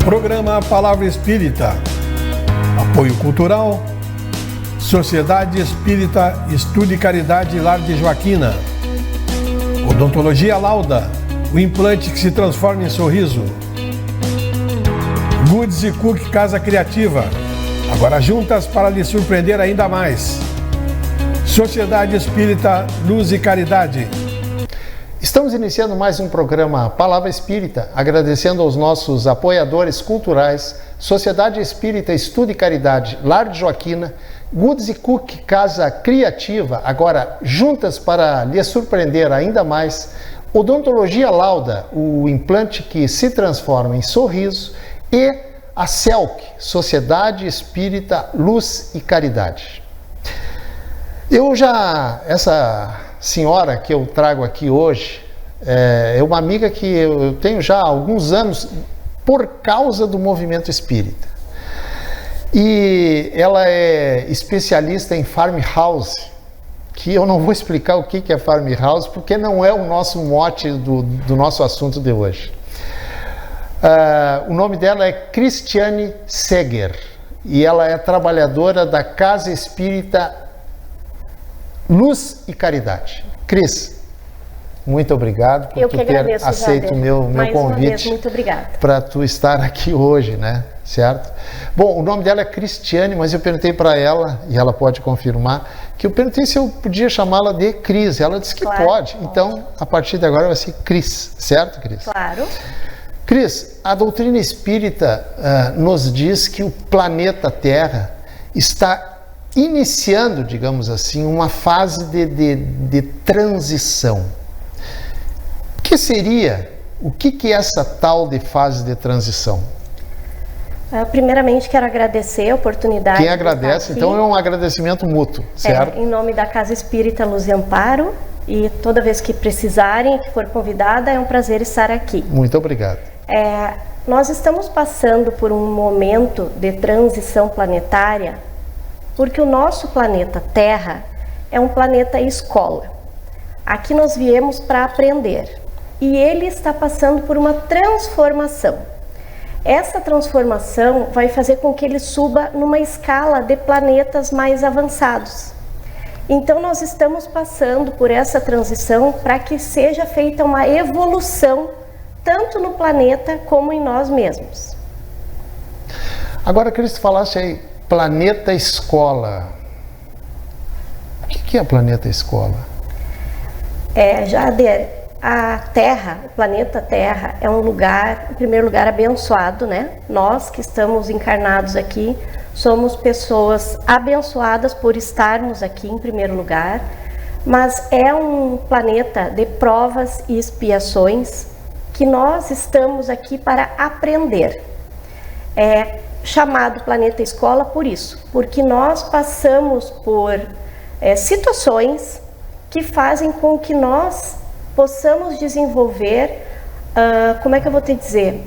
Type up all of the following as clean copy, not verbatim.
Programa Palavra Espírita. Apoio Cultural. Sociedade Espírita Estudo e Caridade Lar de Joaquina. Odontologia Lauda. O implante que se transforma em sorriso. Goods e Cook Casa Criativa. Agora juntas para lhe surpreender ainda mais. Sociedade Espírita Luz e Caridade. Estamos iniciando mais um programa Palavra Espírita, agradecendo aos nossos apoiadores culturais, Sociedade Espírita Estudo e Caridade Lar de Joaquina, Goods e Cook Casa Criativa, agora juntas para lhe surpreender ainda mais, Odontologia Lauda, o implante que se transforma em sorriso, e a CELC, Sociedade Espírita Luz e Caridade. Essa senhora que eu trago aqui hoje é uma amiga que eu tenho já há alguns anos por causa do movimento espírita. E ela é especialista em farmhouse, que eu não vou explicar o que é farmhouse, porque não é o nosso mote do nosso assunto de hoje. O nome dela é Cristiane Seger e ela é trabalhadora da Casa Espírita Luz e Caridade. Cris, muito obrigado por tu ter aceito o meu convite para tu estar aqui hoje, né? Certo? Bom, o nome dela é Cristiane, mas eu perguntei para ela, e ela pode confirmar, que eu perguntei se eu podia chamá-la de Cris. Ela disse que pode. Então, a partir de agora vai ser Cris, certo, Cris? Claro. Cris, a doutrina espírita nos diz que o planeta Terra está iniciando, digamos assim, uma fase de transição. O que é essa tal de fase de transição? Primeiramente, quero agradecer a oportunidade. Quem agradece, então, é um agradecimento mútuo, certo? Em nome da Casa Espírita Luz e Amparo, e toda vez que precisarem, que for convidada, é um prazer estar aqui. Muito obrigado. Nós estamos passando por um momento de transição planetária, porque o nosso planeta Terra é um planeta escola. Aqui nós viemos para aprender e ele está passando por uma transformação. Essa transformação vai fazer com que ele suba numa escala de planetas mais avançados. Então nós estamos passando por essa transição para que seja feita uma evolução tanto no planeta como em nós mesmos. Agora, Cristo, falasse aí, planeta escola. O que é planeta escola? Jader, a Terra, o planeta Terra, é um lugar, em primeiro lugar, abençoado, né? Nós que estamos encarnados aqui, somos pessoas abençoadas por estarmos aqui, em primeiro lugar, mas é um planeta de provas e expiações que nós estamos aqui para aprender. Chamado planeta escola por isso, porque nós passamos por situações que fazem com que nós possamos desenvolver, como é que eu vou te dizer,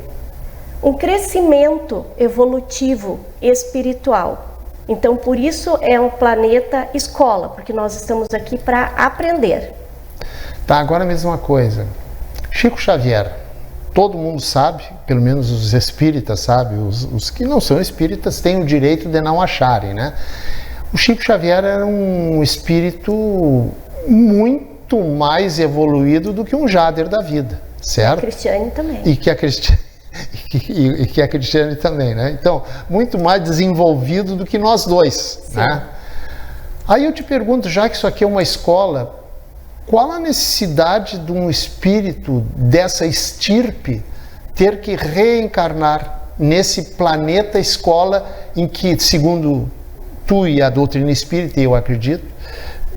um crescimento evolutivo espiritual. Então, por isso é um planeta escola, porque nós estamos aqui para aprender. Tá, agora mesmo uma coisa. Chico Xavier, todo mundo sabe, pelo menos os espíritas sabem, os que não são espíritas têm o direito de não acharem, né? O Chico Xavier era um espírito muito mais evoluído do que um Jader da vida, certo? A Cristiane também. E que a Cristiane também, né? Então, muito mais desenvolvido do que nós dois, né? Aí eu te pergunto, já que isso aqui é uma escola, qual a necessidade de um espírito dessa estirpe ter que reencarnar nesse planeta escola em que, segundo tu e a doutrina espírita, eu acredito,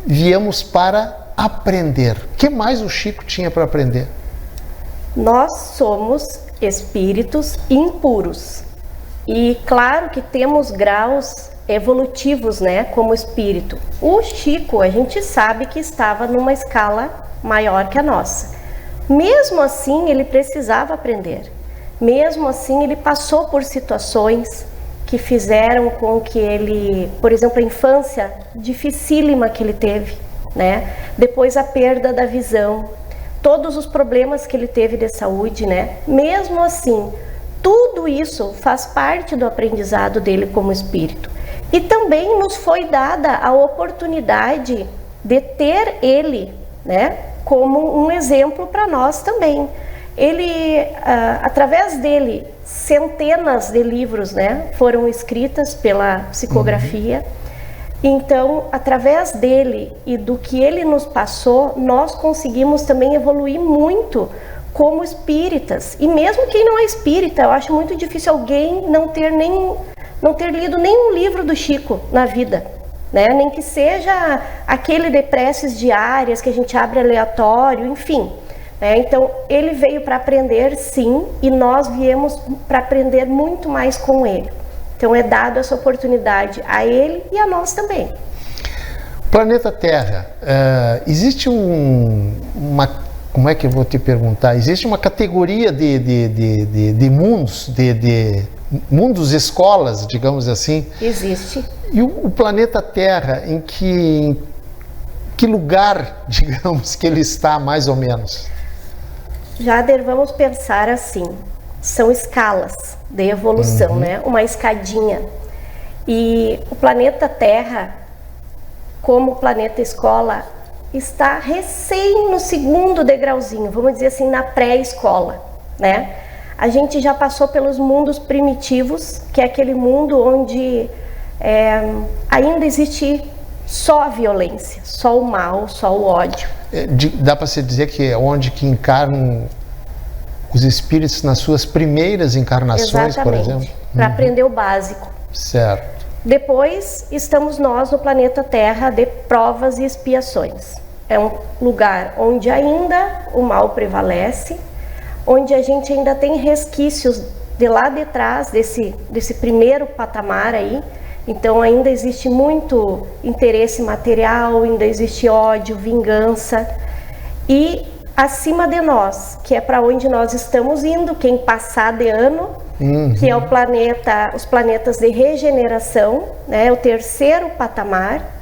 viemos para aprender? O que mais o Chico tinha para aprender? Nós somos espíritos impuros e claro que temos graus evolutivos, né, como espírito. O Chico, a gente sabe que estava numa escala maior que a nossa. Mesmo assim, ele precisava aprender. Mesmo assim, ele passou por situações que fizeram com que ele, por exemplo, a infância dificílima que ele teve, né? Depois a perda da visão, todos os problemas que ele teve de saúde, né? Mesmo assim, tudo isso faz parte do aprendizado dele como espírito. E também nos foi dada a oportunidade de ter ele, né, como um exemplo para nós também. Ele, através dele, centenas de livros, né, foram escritas pela psicografia. Então, através dele e do que ele nos passou, nós conseguimos também evoluir muito como espíritas. E mesmo quem não é espírita, eu acho muito difícil alguém não ter lido nenhum livro do Chico na vida, né? Nem que seja aquele de preces diárias que a gente abre aleatório, enfim. Então, ele veio para aprender, sim, e nós viemos para aprender muito mais com ele. Então, é dado essa oportunidade a ele e a nós também. Planeta Terra, existe como é que eu vou te perguntar? Existe uma categoria de mundos, de mundos escolas, digamos assim? Existe. E o planeta Terra, em que lugar, digamos, que ele está, mais ou menos? Jader, vamos pensar assim, são escalas de evolução, né? Uma escadinha. E o planeta Terra, como planeta escola, está recém no segundo degrauzinho, vamos dizer assim, na pré-escola, né? A gente já passou pelos mundos primitivos, que é aquele mundo onde ainda existe só a violência, só o mal, só o ódio. Dá para se dizer que é onde que encarnam os espíritos nas suas primeiras encarnações, por exemplo? Para aprender o básico. Certo. Depois estamos nós no planeta Terra de provas e expiações. É um lugar onde ainda o mal prevalece, onde a gente ainda tem resquícios de lá de trás desse primeiro patamar aí. Então ainda existe muito interesse material, ainda existe ódio, vingança. E acima de nós, que é para onde nós estamos indo, quem passar de ano, que é os planetas de regeneração, né, o terceiro patamar.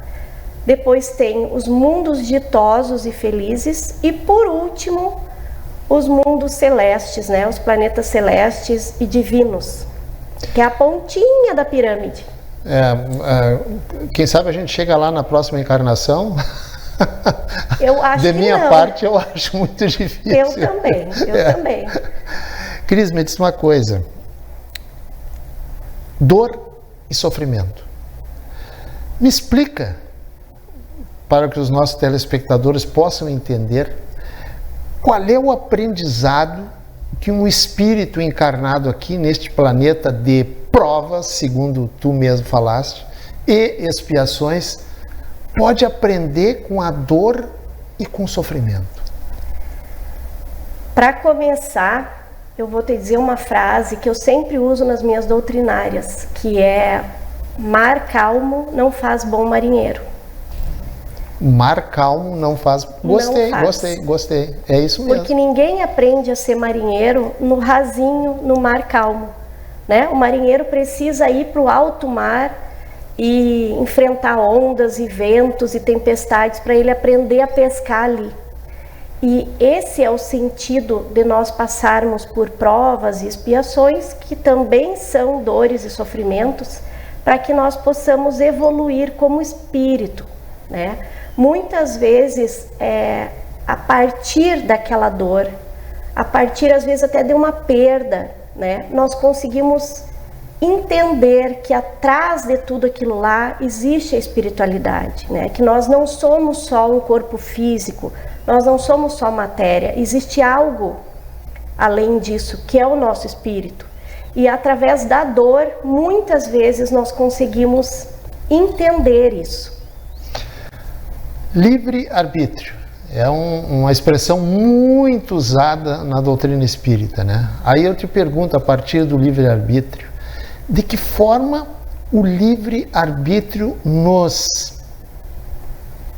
Depois tem os mundos ditosos e felizes e, por último, os mundos celestes, né, os planetas celestes e divinos, que é a pontinha da pirâmide. Quem sabe a gente chega lá na próxima encarnação. Eu acho de que minha não. parte, eu acho muito difícil. Eu também. Cris, me diz uma coisa. Dor e sofrimento. Me explica, para que os nossos telespectadores possam entender, qual é o aprendizado que um espírito encarnado aqui neste planeta de provas, segundo tu mesmo falaste, e expiações, pode aprender com a dor e com o sofrimento? Para começar, eu vou te dizer uma frase que eu sempre uso nas minhas doutrinárias, que é: mar calmo não faz bom marinheiro. Mar calmo não faz... Gostei. É isso mesmo. Porque ninguém aprende a ser marinheiro no rasinho, no mar calmo, né? O marinheiro precisa ir para o alto mar e enfrentar ondas e ventos e tempestades para ele aprender a pescar ali. E esse é o sentido de nós passarmos por provas e expiações, que também são dores e sofrimentos, para que nós possamos evoluir como espírito, né? Muitas vezes, a partir daquela dor, a partir às vezes até de uma perda, né, nós conseguimos entender que atrás de tudo aquilo lá existe a espiritualidade, né? Que nós não somos só um corpo físico, nós não somos só matéria, existe algo além disso, que é o nosso espírito. E através da dor, muitas vezes nós conseguimos entender isso. Livre-arbítrio é uma expressão muito usada na doutrina espírita, né? Aí eu te pergunto, a partir do livre-arbítrio, de que forma o livre-arbítrio nos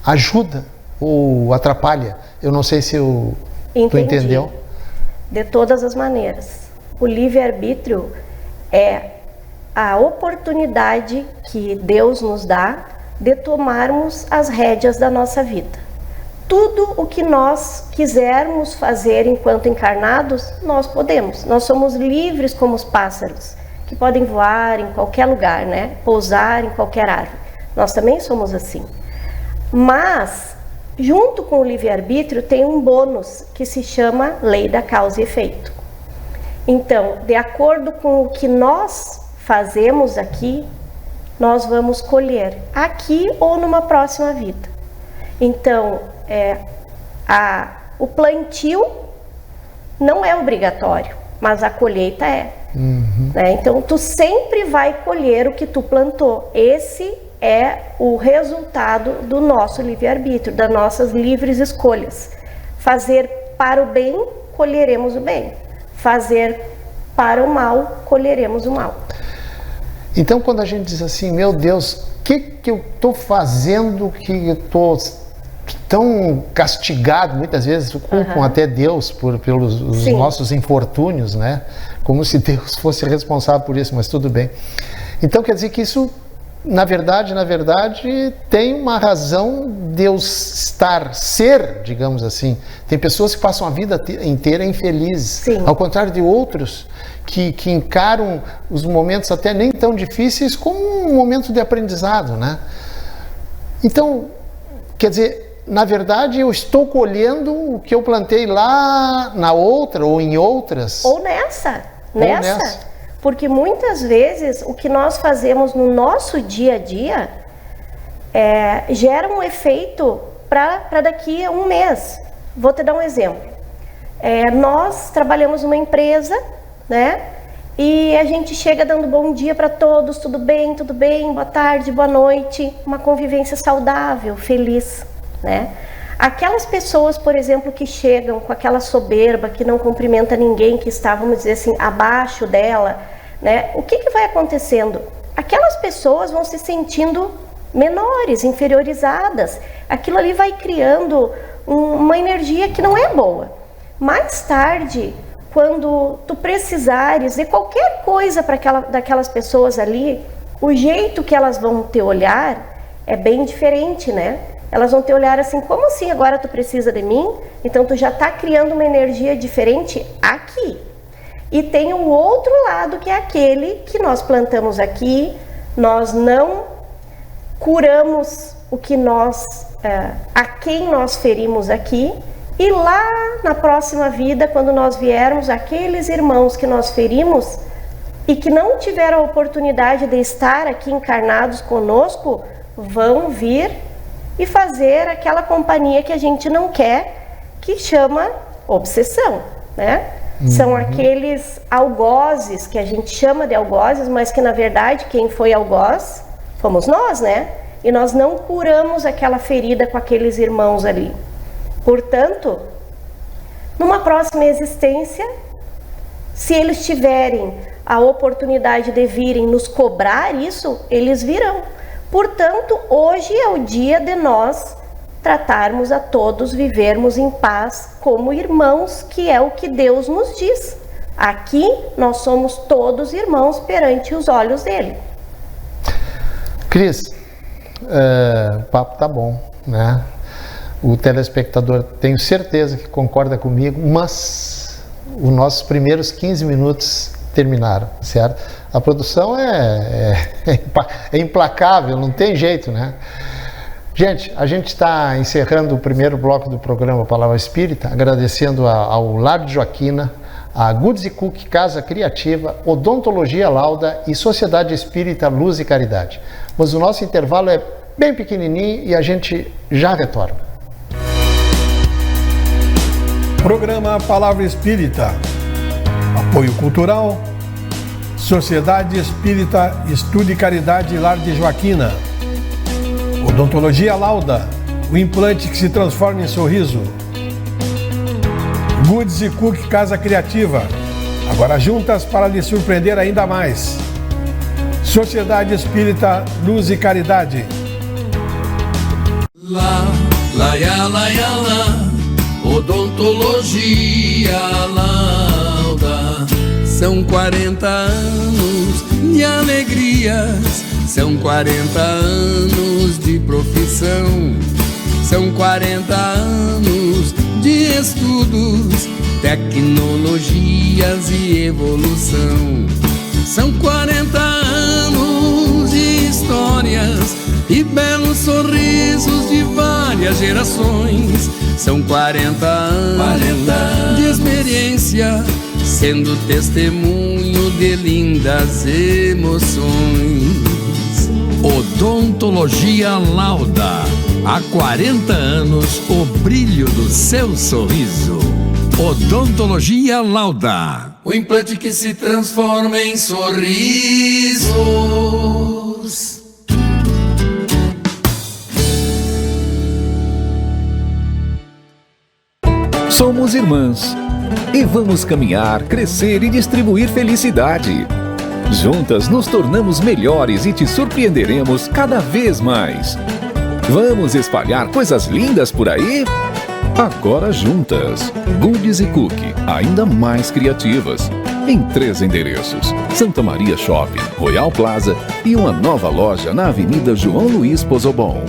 ajuda ou atrapalha? Eu não sei se tu entendeu. De todas as maneiras. O livre-arbítrio é a oportunidade que Deus nos dá de tomarmos as rédeas da nossa vida. tudo o que nós quisermos fazer enquanto encarnados, nós podemos. Nós somos livres como os pássaros, que podem voar em qualquer lugar, né? Pousar em qualquer árvore. Nós também somos assim. Mas, junto com o livre-arbítrio, tem um bônus que se chama lei da causa e efeito. Então, de acordo com o que nós fazemos aqui, nós vamos colher aqui ou numa próxima vida. Então, o plantio não é obrigatório, mas a colheita é. Né? Então, tu sempre vai colher o que tu plantou. Esse é o resultado do nosso livre-arbítrio, das nossas livres escolhas. Fazer para o bem, colheremos o bem. Fazer para o mal, colheremos o mal. Então, quando a gente diz assim, meu Deus, o que eu estou fazendo que eu estou tão castigado, muitas vezes culpam até Deus pelos os nossos infortúnios, né? Como se Deus fosse responsável por isso, mas tudo bem. Então, quer dizer que isso, na verdade, tem uma razão Deus ser, digamos assim. Tem pessoas que passam a vida inteira infelizes, ao contrário de outros que encaram os momentos até nem tão difíceis como um momento de aprendizado, né? Então, quer dizer, na verdade, eu estou colhendo o que eu plantei lá na outra ou em outras. Ou nessa. Porque muitas vezes o que nós fazemos no nosso dia a dia gera um efeito para daqui a um mês. Vou te dar um exemplo. Nós trabalhamos numa empresa, né? E a gente chega dando bom dia para todos, tudo bem, boa tarde, boa noite, uma convivência saudável, feliz, né? Aquelas pessoas, por exemplo, que chegam com aquela soberba, que não cumprimenta ninguém, que está, vamos dizer assim, abaixo dela, né? O que vai acontecendo? Aquelas pessoas vão se sentindo menores, inferiorizadas. Aquilo ali vai criando uma energia que não é boa. Mais tarde, quando tu precisares de qualquer coisa daquelas pessoas ali, o jeito que elas vão te olhar é bem diferente, né? Elas vão te olhar assim, como assim agora tu precisa de mim? Então tu já está criando uma energia diferente aqui. E tem um outro lado que é aquele que nós plantamos aqui, nós não curamos o que a quem nós ferimos aqui, e lá na próxima vida, quando nós viermos, aqueles irmãos que nós ferimos e que não tiveram a oportunidade de estar aqui encarnados conosco, vão vir e fazer aquela companhia que a gente não quer, que chama obsessão, né? São aqueles algozes que a gente chama de algozes, mas que na verdade quem foi algoz fomos nós, né? E nós não curamos aquela ferida com aqueles irmãos ali. Portanto, numa próxima existência, se eles tiverem a oportunidade de virem nos cobrar isso, eles virão. Portanto, hoje é o dia de nós tratarmos a todos, vivermos em paz como irmãos, que é o que Deus nos diz. Aqui nós somos todos irmãos perante os olhos dele. Cris, o papo tá bom, né? O telespectador, tenho certeza que concorda comigo, mas os nossos primeiros 15 minutos terminaram, certo? A produção é implacável, não tem jeito, né? Gente, a gente está encerrando o primeiro bloco do programa Palavra Espírita, agradecendo ao Lar de Joaquina, a Goods & Cook Casa Criativa, Odontologia Lauda e Sociedade Espírita Luz e Caridade. Mas o nosso intervalo é bem pequenininho e a gente já retorna. Programa Palavra Espírita. Apoio Cultural. Sociedade Espírita Estudo e Caridade Lar de Joaquina. Odontologia Lauda. O implante que se transforma em sorriso. Goods & Cook Casa Criativa. Agora juntas para lhe surpreender ainda mais. Sociedade Espírita Luz e Caridade. Odontologia Lauda. São 40 anos de alegrias, são 40 anos de profissão, São 40 anos de estudos, tecnologias e evolução. São 40 anos de histórias e belos sorrisos de várias gerações. São 40 anos de experiência, sendo testemunho de lindas emoções. Odontologia Lauda. Há 40 anos, o brilho do seu sorriso. Odontologia Lauda. O implante que se transforma em sorrisos. Somos irmãs e vamos caminhar, crescer e distribuir felicidade. Juntas nos tornamos melhores e te surpreenderemos cada vez mais. Vamos espalhar coisas lindas por aí? Agora juntas. Goodies e Cookie, ainda mais criativas. Em 3 endereços: Santa Maria Shopping, Royal Plaza e uma nova loja na Avenida João Luiz Pozobon.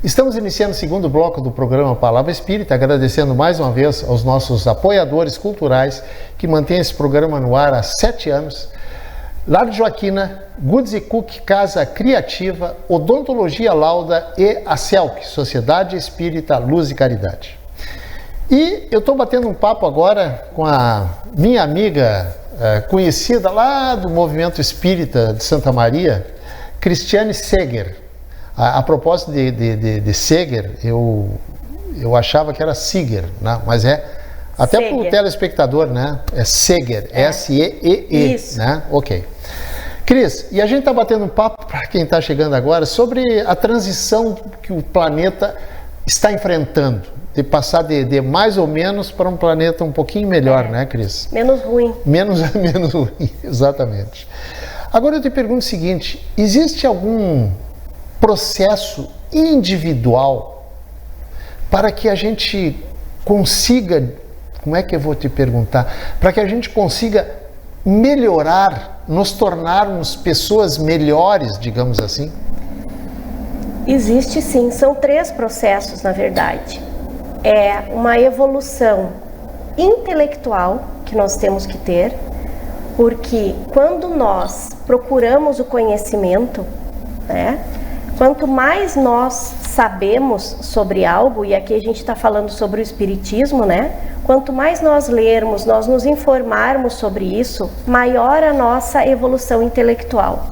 Estamos iniciando o segundo bloco do programa Palavra Espírita, agradecendo mais uma vez aos nossos apoiadores culturais que mantêm esse programa no ar há 7 anos. Lar de Joaquina, Goodies e Cookie, Casa Criativa, Odontologia Lauda e a CELC, Sociedade Espírita Luz e Caridade. E eu estou batendo um papo agora com a minha amiga conhecida lá do Movimento Espírita de Santa Maria, Cristiane Seger. A propósito de Seger, eu achava que era Seger, né? Mas até para o telespectador, né? É Seger, S-E-E-E, Isso. né? Ok. Cris, e a gente está batendo um papo, para quem está chegando agora, sobre a transição que o planeta está enfrentando, de passar de mais ou menos para um planeta um pouquinho melhor, né, Cris? Menos ruim. Menos ruim, exatamente. Agora eu te pergunto o seguinte, existe algum processo individual para que a gente consiga, como é que eu vou te perguntar, para que a gente consiga melhorar, nos tornarmos pessoas melhores, digamos assim? Existe sim, são 3 processos na verdade. É uma evolução intelectual que nós temos que ter, porque quando nós procuramos o conhecimento, né? Quanto mais nós sabemos sobre algo, e aqui a gente está falando sobre o espiritismo, né? Quanto mais nós lermos, nós nos informarmos sobre isso, maior a nossa evolução intelectual.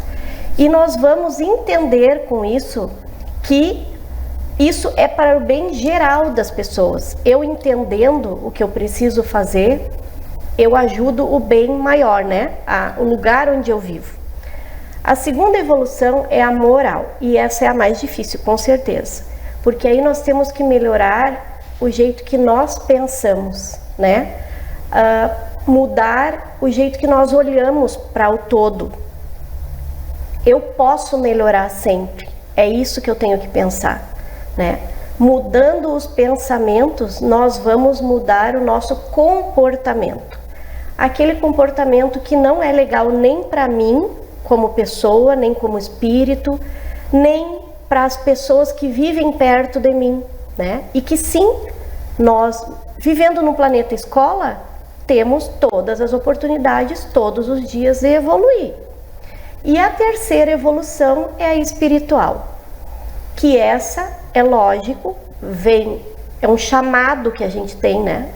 E nós vamos entender com isso que isso é para o bem geral das pessoas. Eu entendendo o que eu preciso fazer, eu ajudo o bem maior, né? O lugar onde eu vivo. A segunda evolução é a moral, e essa é a mais difícil, com certeza, porque aí nós temos que melhorar o jeito que nós pensamos, né? Mudar o jeito que nós olhamos para o todo. Eu posso melhorar sempre, é isso que eu tenho que pensar, né? Mudando os pensamentos, nós vamos mudar o nosso comportamento. Aquele comportamento que não é legal nem para mim, como pessoa, nem como espírito, nem para as pessoas que vivem perto de mim, né? E que sim, nós, vivendo no planeta escola, temos todas as oportunidades, todos os dias, de evoluir. E a terceira evolução é a espiritual, que essa, é lógico, é um chamado que a gente tem, né?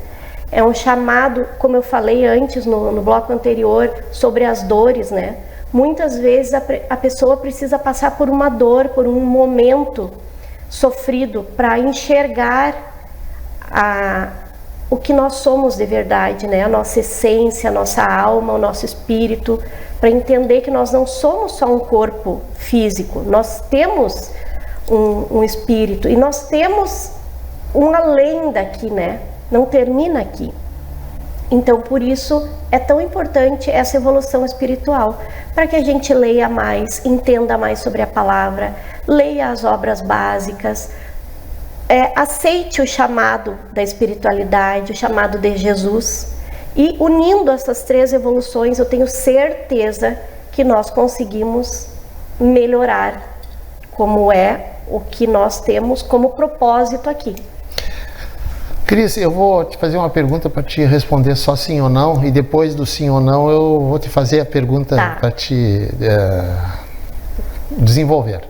É um chamado, como eu falei antes no bloco anterior, sobre as dores, né? Muitas vezes a pessoa precisa passar por uma dor, por um momento sofrido para enxergar o que nós somos de verdade, né? A nossa essência, a nossa alma, o nosso espírito, para entender que nós não somos só um corpo físico, nós temos um espírito e nós temos um além daqui, né? Não termina aqui. Então, por isso, é tão importante essa evolução espiritual, para que a gente leia mais, entenda mais sobre a palavra, leia as obras básicas, aceite o chamado da espiritualidade, o chamado de Jesus, e unindo essas 3 evoluções, eu tenho certeza que nós conseguimos melhorar como é o que nós temos como propósito aqui. Cris, eu vou te fazer uma pergunta para te responder só sim ou não, e depois do sim ou não eu vou te fazer a pergunta para te desenvolver.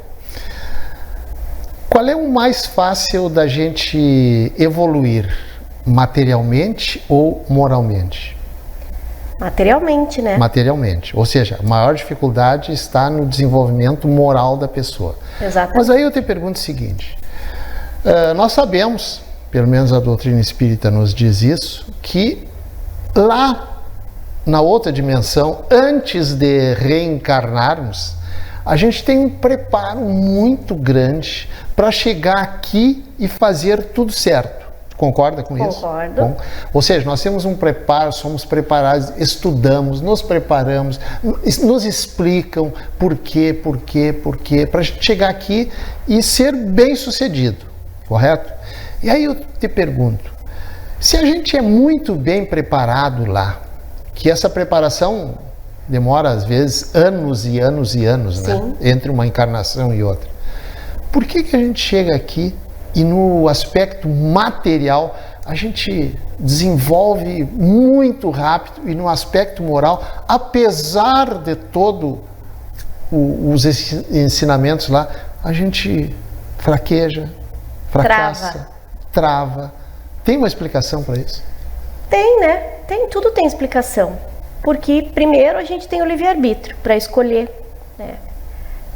Qual é o mais fácil da gente evoluir, materialmente ou moralmente? Materialmente, né? Materialmente, ou seja, a maior dificuldade está no desenvolvimento moral da pessoa. Exatamente. Mas aí eu te pergunto o seguinte, nós sabemos, pelo menos a doutrina espírita nos diz isso, que lá na outra dimensão, antes de reencarnarmos, a gente tem um preparo muito grande para chegar aqui e fazer tudo certo. Concorda com isso? Concordo. Bom, ou seja, nós temos um preparo, somos preparados, estudamos, nos preparamos, nos explicam por quê, para a gente chegar aqui e ser bem sucedido, correto? E aí eu te pergunto, se a gente é muito bem preparado lá, que essa preparação demora às vezes anos e anos e anos, né? Entre uma encarnação e outra, por que a gente chega aqui e no aspecto material a gente desenvolve muito rápido e no aspecto moral, apesar de todo os ensinamentos lá, a gente fraqueja, fracassa, trava. Tem uma explicação para isso? Tem, né? Tudo tem explicação. Porque primeiro a gente tem o livre-arbítrio para escolher, né?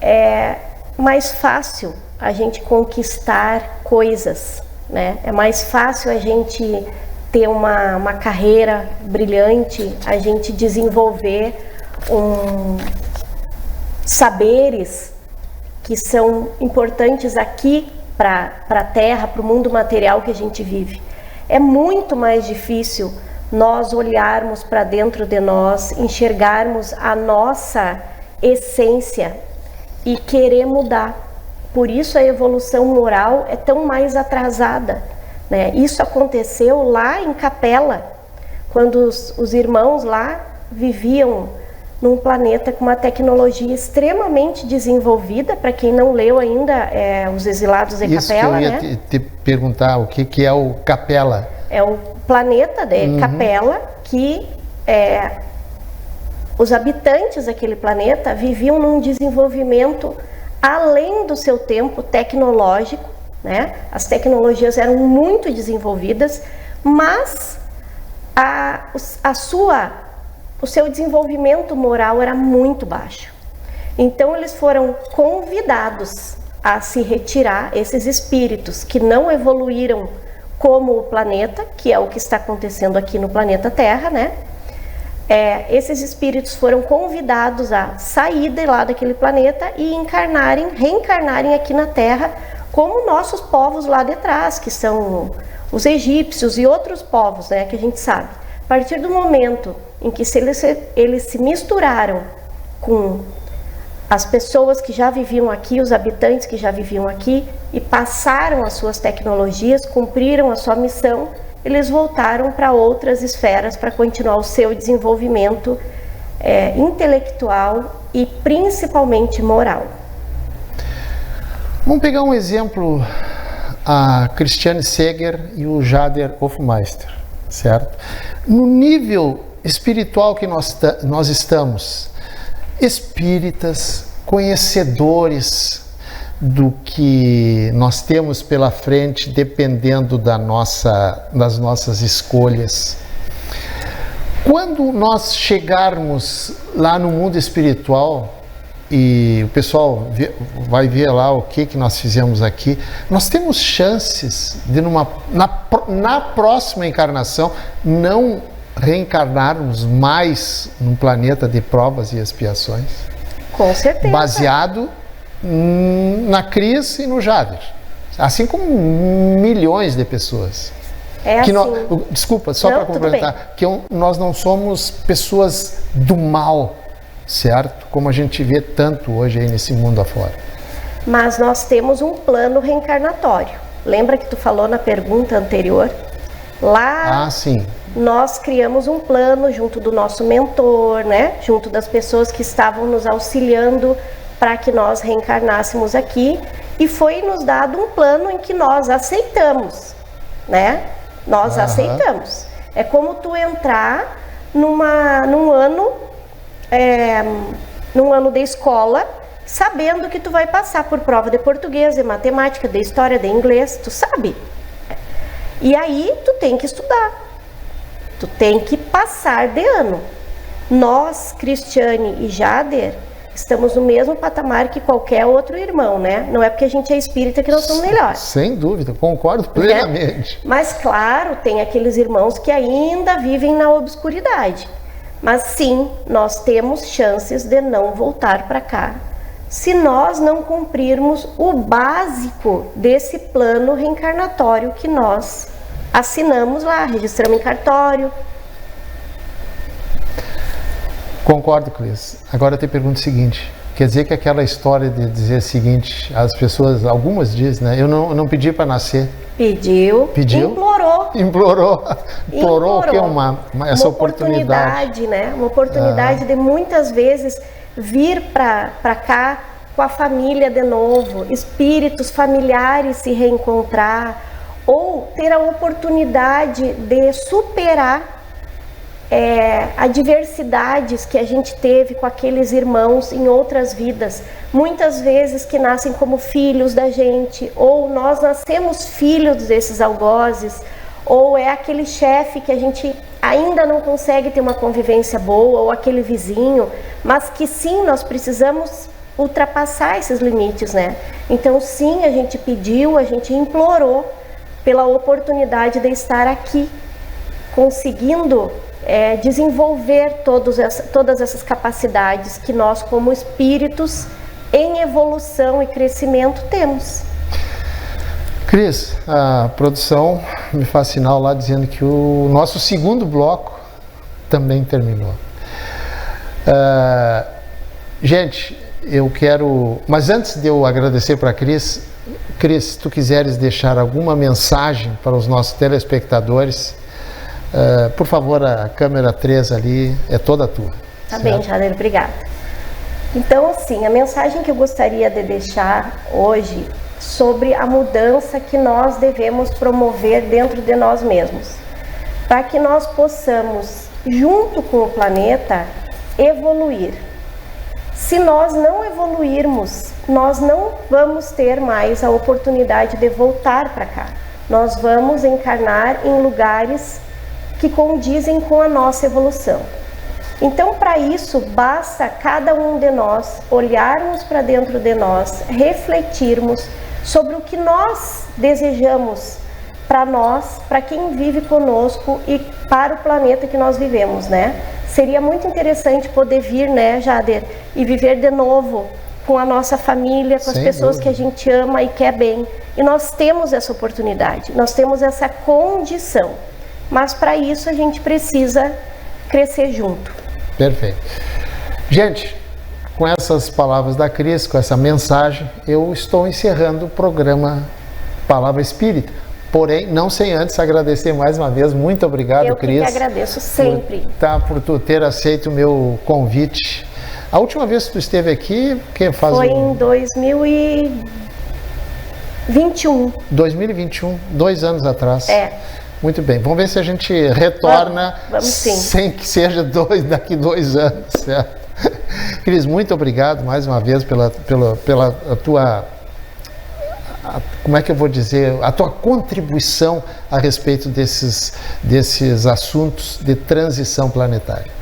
É mais fácil a gente conquistar coisas, né? É mais fácil a gente ter uma carreira brilhante, a gente desenvolver saberes que são importantes aqui para a Terra, para o mundo material que a gente vive. É muito mais difícil nós olharmos para dentro de nós, enxergarmos a nossa essência e querer mudar. Por isso a evolução moral é tão mais atrasada, né? Isso aconteceu lá em Capela, quando os irmãos lá viviam num planeta com uma tecnologia extremamente desenvolvida. Para quem não leu ainda, Os Exilados de Capela, né? Isso que eu ia te perguntar, o que é o Capela? É o planeta de Capela, que os habitantes daquele planeta viviam num desenvolvimento além do seu tempo tecnológico, né? As tecnologias eram muito desenvolvidas, mas o seu desenvolvimento moral era muito baixo. Então eles foram convidados a se retirar, esses espíritos que não evoluíram como o planeta, que é o que está acontecendo aqui no planeta Terra, né? Esses espíritos foram convidados a sair de lá daquele planeta e reencarnarem aqui na Terra como nossos povos lá de trás, que são os egípcios e outros povos, né, que a gente sabe. A partir do momento em que eles se misturaram com as pessoas que já viviam aqui, os habitantes que já viviam aqui, e passaram as suas tecnologias, cumpriram a sua missão, eles voltaram para outras esferas para continuar o seu desenvolvimento intelectual e principalmente moral. Vamos pegar um exemplo, a Christiane Seger e o Jader Hofmeister, certo? No nível espiritual que nós estamos, espíritas, conhecedores do que nós temos pela frente, dependendo das nossas escolhas. Quando nós chegarmos lá no mundo espiritual, e o pessoal vai ver lá o que nós fizemos aqui, nós temos chances de na próxima encarnação não reencarnarmos mais num planeta de provas e expiações. Com certeza. Baseado na Cris e no Jader, assim como milhões de pessoas. Desculpa, só para complementar, que nós não somos pessoas do mal, certo? Como a gente vê tanto hoje aí nesse mundo afora. Mas nós temos um plano reencarnatório. Lembra que tu falou na pergunta anterior? Lá, sim. Nós criamos um plano junto do nosso mentor, né? Junto das pessoas que estavam nos auxiliando para que nós reencarnássemos aqui, e foi nos dado um plano em que nós aceitamos, né? Nós aceitamos. É como tu entrar num ano de escola, sabendo que tu vai passar por prova de português, de matemática, de história, de inglês, tu sabe. E aí tu tem que estudar, tu tem que passar de ano. Nós, Cristiane e Jader, estamos no mesmo patamar que qualquer outro irmão, né? Não é porque a gente é espírita que nós somos melhores. Sem dúvida, concordo plenamente. Mas claro, tem aqueles irmãos que ainda vivem na obscuridade. Mas sim, nós temos chances de não voltar para cá, se nós não cumprirmos o básico desse plano reencarnatório que nós assinamos lá, registramos em cartório. Concordo, Cris. Agora eu te pergunto o seguinte, quer dizer que aquela história de dizer o seguinte, as pessoas, algumas dizem, né? Eu não pedi para nascer. Pediu? Implorou o que essa oportunidade, né? Uma oportunidade de muitas vezes vir para cá com a família de novo, espíritos familiares se reencontrar, ou ter a oportunidade de superar adversidades que a gente teve com aqueles irmãos em outras vidas, muitas vezes que nascem como filhos da gente, ou nós nascemos filhos desses algozes, ou é aquele chefe que a gente ainda não consegue ter uma convivência boa, ou aquele vizinho, mas que sim, nós precisamos ultrapassar esses limites, né? Então sim, a gente pediu, a gente implorou pela oportunidade de estar aqui, conseguindo desenvolver todas essas capacidades que nós, como espíritos em evolução e crescimento, temos. Cris, a produção me faz sinal lá dizendo que o nosso segundo bloco também terminou. Gente, eu quero... Mas antes de eu agradecer para a Cris, se tu quiseres deixar alguma mensagem para os nossos telespectadores, por favor, a câmera 3 ali é toda tua. Tá bem, Jader, obrigada. Então, assim, a mensagem que eu gostaria de deixar hoje sobre a mudança que nós devemos promover dentro de nós mesmos, para que nós possamos, junto com o planeta, evoluir. Se nós não evoluirmos, nós não vamos ter mais a oportunidade de voltar para cá. Nós vamos encarnar em lugares que condizem com a nossa evolução. Então, para isso, basta cada um de nós olharmos para dentro de nós, refletirmos sobre o que nós desejamos para nós, para quem vive conosco e para o planeta que nós vivemos, né? Seria muito interessante poder vir, né, Jader, e viver de novo com a nossa família, com as pessoas que a gente ama e quer bem. E nós temos essa oportunidade, nós temos essa condição. Mas para isso a gente precisa crescer junto. Perfeito. Gente, com essas palavras da Cris, com essa mensagem, eu estou encerrando o programa Palavra Espírita. Porém, não sem antes agradecer mais uma vez. Muito obrigado, Cris. Eu que agradeço sempre. Por tu ter aceito o meu convite. A última vez que tu esteve aqui, foi em 2021. 2021, 2 anos atrás. Muito bem, vamos ver se a gente retorna vamos sim. Sem que seja daqui 2 anos, certo? Cris, muito obrigado mais uma vez pela tua, como é que eu vou dizer, a tua contribuição a respeito desses assuntos de transição planetária.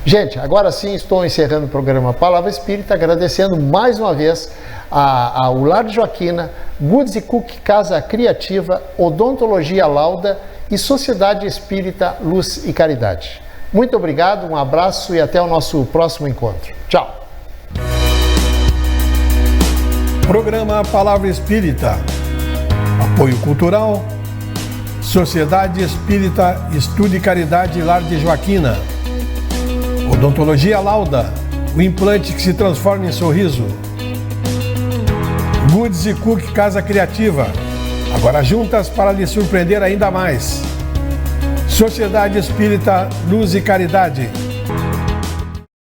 Gente, agora sim estou encerrando o programa Palavra Espírita, agradecendo mais uma vez ao Lar de Joaquina, Goods & Cook Casa Criativa, Odontologia Lauda e Sociedade Espírita Luz e Caridade. Muito obrigado, um abraço e até o nosso próximo encontro. Tchau! Programa Palavra Espírita. Apoio Cultural, Sociedade Espírita Estudo e Caridade Lar de Joaquina. Odontologia Lauda, o implante que se transforma em sorriso. Goods & Cook Casa Criativa, agora juntas para lhe surpreender ainda mais. Sociedade Espírita Luz e Caridade.